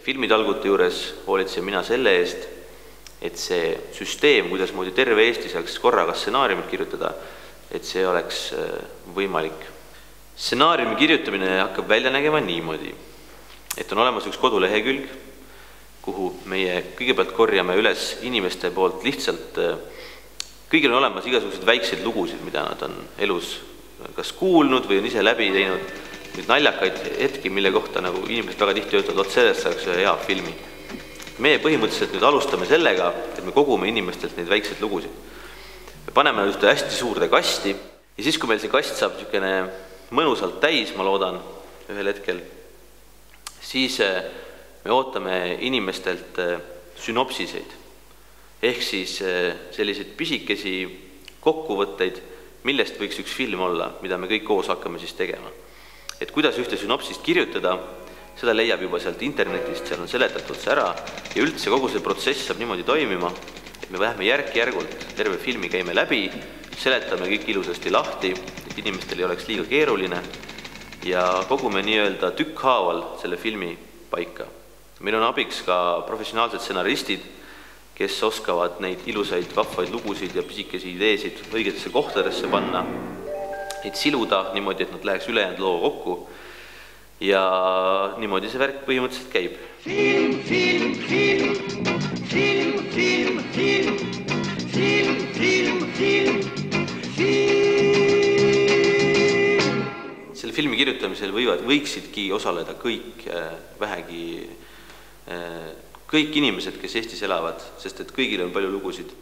filmitalgute juures hoolitsen mina selle eest, et see süsteem, kuidas moodi terve Eesti saaks korraga stsenaariumit kirjutada, et see oleks võimalik. Stsenaariumi kirjutamine hakkab välja nägema niimoodi, et on olemas üks kodulehekülg, kuhu meie kõigepealt korjame üles inimeste poolt lihtsalt, kõigil on olemas igasugused väikseid lugusid, mida nad on elus kas kuulnud või on ise läbi teinud, neid naljakaid hetki, mille kohta nagu inimesed väga tihti ütlevad, et sellest saaks ühe hea filmi. Meie põhimõtteliselt nüüd alustame sellega, et me kogume inimestelt neid väikseid lugusid. Me paneme just hästi suurde kasti ja siis, kui meil see kast saab niisugune mõnusalt täis, ma loodan, ühel hetkel, siis me ootame inimestelt sünopsiseid ehk siis selliseid pisikesi kokkuvõtteid, millest võiks üks film olla, mida me kõik koos hakkame siis tegema. Et kuidas ühte sünopsist kirjutada, seda leiab juba sealt internetist, seal on seletatud see ära ja üldse kogu see protsess saab niimoodi toimima, et me läheme järk-järgult terve filmi käime läbi, seletame kõik ilusasti lahti, et inimestel ei oleks liiga keeruline ja kogume nii-öelda tükkhaaval selle filmi paika. Meil on abiks ka professionaalsed stsenaristid, kes oskavad neid ilusaid, vahvaid lugusid ja pisikesi ideesid õigetesse kohtadesse panna, neid siluda niimoodi, et nad läheks ülejäänud loo kokku ja niimoodi see värk põhimõtteliselt käib. Film, film, film, film, film, film, film, film, film, film. Selle filmi kirjutamisel võiksidki osaleda kõik vähegi kõik inimesed, kes Eestis elavad, sest et kõigil on palju lugusid.